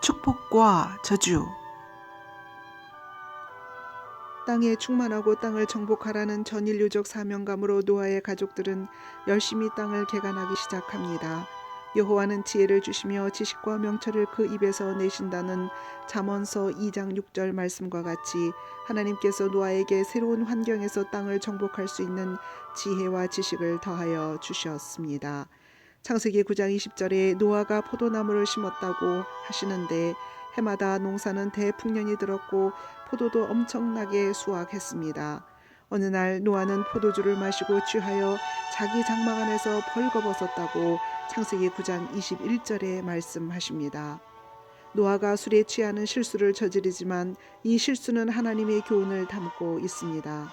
축복과 저주. 땅에 충만하고 땅을 정복하라는 전인류적 사명감으로 노아의 가족들은 열심히 땅을 개간하기 시작합니다. 여호와는 지혜를 주시며 지식과 명철을 그 입에서 내신다는 잠언서 2장 6절 말씀과 같이 하나님께서 노아에게 새로운 환경에서 땅을 정복할 수 있는 지혜와 지식을 더하여 주셨습니다. 창세기 9장 20절에 노아가 포도나무를 심었다고 하시는데 해마다 농사는 대풍년이 들었고 포도도 엄청나게 수확했습니다. 어느 날 노아는 포도주를 마시고 취하여 자기 장막 안에서 벌거벗었다고 창세기 9장 21절에 말씀하십니다. 노아가 술에 취하는 실수를 저지르지만 이 실수는 하나님의 교훈을 담고 있습니다.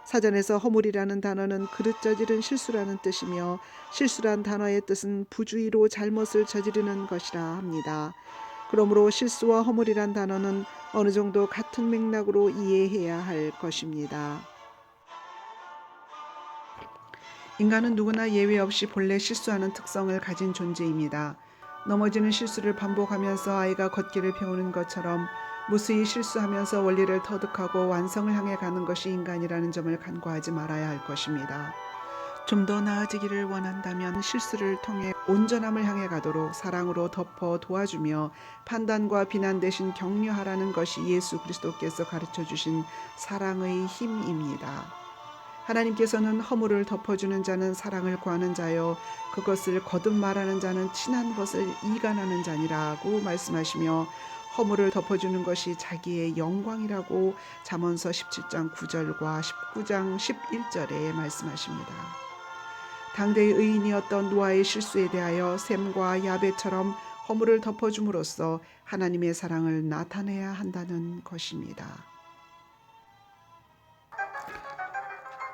사전에서 허물이라는 단어는 그릇 저지른 실수라는 뜻이며 실수란 단어의 뜻은 부주의로 잘못을 저지르는 것이라 합니다. 그러므로 실수와 허물이란 단어는 어느 정도 같은 맥락으로 이해해야 할 것입니다. 인간은 누구나 예외 없이 본래 실수하는 특성을 가진 존재입니다. 넘어지는 실수를 반복하면서 아이가 걷기를 배우는 것처럼 무수히 실수하면서 원리를 터득하고 완성을 향해 가는 것이 인간이라는 점을 간과하지 말아야 할 것입니다. 좀 더 나아지기를 원한다면 실수를 통해 온전함을 향해 가도록 사랑으로 덮어 도와주며 판단과 비난 대신 격려하라는 것이 예수 그리스도께서 가르쳐 주신 사랑의 힘입니다. 하나님께서는 허물을 덮어주는 자는 사랑을 구하는 자요 그것을 거듭 말하는 자는 친한 것을 이간하는 자니라고 말씀하시며 허물을 덮어주는 것이 자기의 영광이라고 잠언서 17장 9절과 19장 11절에 말씀하십니다. 당대의 의인이었던 노아의 실수에 대하여 셈과 야벳처럼 허물을 덮어줌으로써 하나님의 사랑을 나타내야 한다는 것입니다.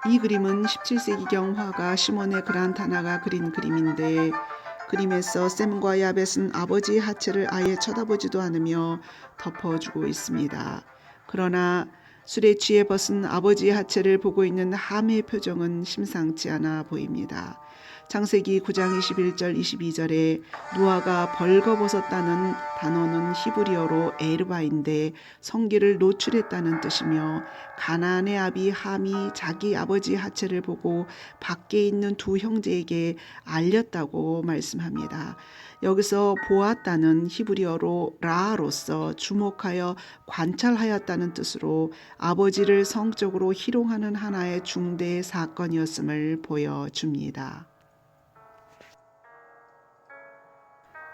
이 그림은 17세기경 화가 시몬의 그란타나가 그린 그림인데 그림에서 셈과 야벳은 아버지의 하체를 아예 쳐다보지도 않으며 덮어주고 있습니다. 그러나 술에 취해 벗은 아버지의 하체를 보고 있는 함의 표정은 심상치 않아 보입니다. 창세기 9장 21절 22절에 노아가 벌거벗었다는 단어는 히브리어로 에르바인데 성기를 노출했다는 뜻이며 가나안의 아비 함이 자기 아버지 하체를 보고 밖에 있는 두 형제에게 알렸다고 말씀합니다. 여기서 보았다는 히브리어로 라로서 주목하여 관찰하였다는 뜻으로 아버지를 성적으로 희롱하는 하나의 중대 사건이었음을 보여줍니다.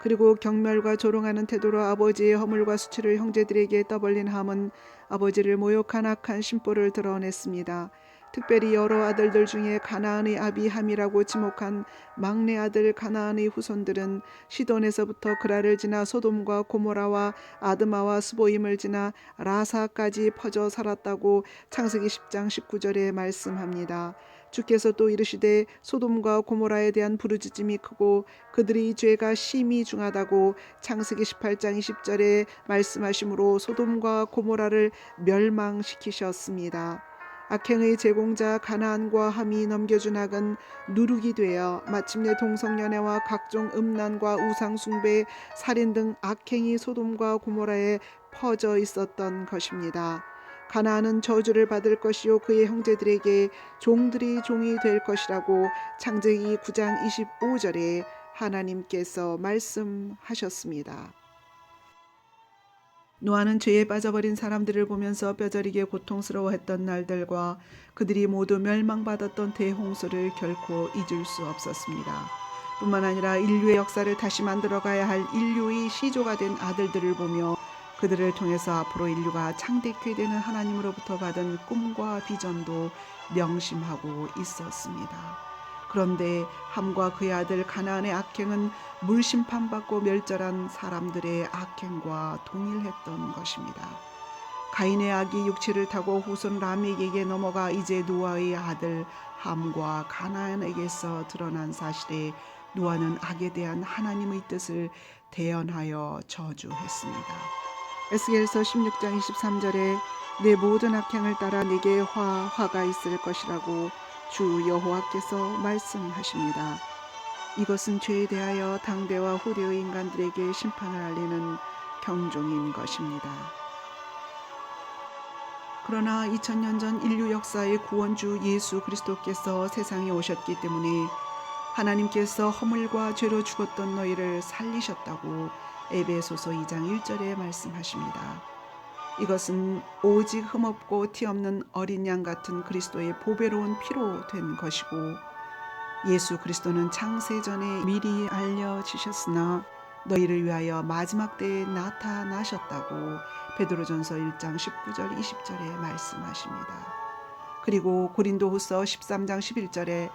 그리고 경멸과 조롱하는 태도로 아버지의 허물과 수치를 형제들에게 떠벌린 함은 아버지를 모욕한 악한 심보를 드러냈습니다. 특별히 여러 아들들 중에 가나안의 아비 함이라고 지목한 막내 아들 가나안의 후손들은 시돈에서부터 그라를 지나 소돔과 고모라와 아드마와 스보임을 지나 라사까지 퍼져 살았다고 창세기 10장 19절에 말씀합니다. 주께서 또 이르시되 소돔과 고모라에 대한 부르짖음이 크고 그들의 죄가 심히 중하다고 창세기 18장 20절에 말씀하시므로 소돔과 고모라를 멸망시키셨습니다. 악행의 제공자 가나안과 함이 넘겨준 악은 누룩이 되어 마침내 동성연애와 각종 음란과 우상숭배, 살인 등 악행이 소돔과 고모라에 퍼져 있었던 것입니다. 가나안은 저주를 받을 것이요 그의 형제들에게 종들이 종이 될 것이라고 창세기 9장 25절에 하나님께서 말씀하셨습니다. 노아는 죄에 빠져버린 사람들을 보면서 뼈저리게 고통스러워했던 날들과 그들이 모두 멸망받았던 대홍수를 결코 잊을 수 없었습니다. 뿐만 아니라 인류의 역사를 다시 만들어가야 할 인류의 시조가 된 아들들을 보며 그들을 통해서 앞으로 인류가 창대케 되는 하나님으로부터 받은 꿈과 비전도 명심하고 있었습니다. 그런데 함과 그의 아들 가나안의 악행은 물심판받고 멸절한 사람들의 악행과 동일했던 것입니다. 가인의 악이 육체를 타고 후손 라멕에게 넘어가 이제 노아의 아들 함과 가나안에게서 드러난 사실에 노아는 악에 대한 하나님의 뜻을 대언하여 저주했습니다. 에스겔서 16장 23절에 내 모든 악행을 따라 내게 화가 있을 것이라고 주 여호와께서 말씀하십니다. 이것은 죄에 대하여 당대와 후대의 인간들에게 심판을 알리는 경종인 것입니다. 그러나 2000년 전 인류 역사의 구원주 예수 그리스도께서 세상에 오셨기 때문에 하나님께서 허물과 죄로 죽었던 너희를 살리셨다고 에베소서 2장 1절에 말씀하십니다. 이것은 오직 흠없고 티없는 어린 양 같은 그리스도의 보배로운 피로 된 것이고, 예수 그리스도는 창세 전에 미리 알려지셨으나 너희를 위하여 마지막 때에 나타나셨다고 베드로전서 1장 19절 20절에 말씀하십니다. 그리고 고린도후서 13장 11절에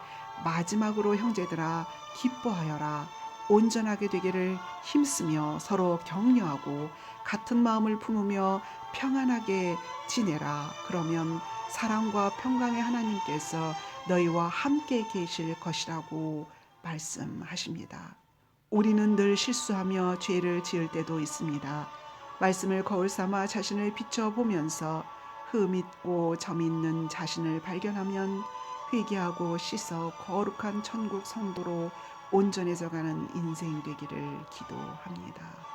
마지막으로 형제들아 기뻐하여라, 온전하게 되기를 힘쓰며 서로 격려하고 같은 마음을 품으며 평안하게 지내라. 그러면 사랑과 평강의 하나님께서 너희와 함께 계실 것이라고 말씀하십니다. 우리는 늘 실수하며 죄를 지을 때도 있습니다. 말씀을 거울 삼아 자신을 비춰보면서 흠 있고 점 있는 자신을 발견하면 회개하고 씻어 거룩한 천국 성도로 온전해져가는 인생 되기를 기도합니다.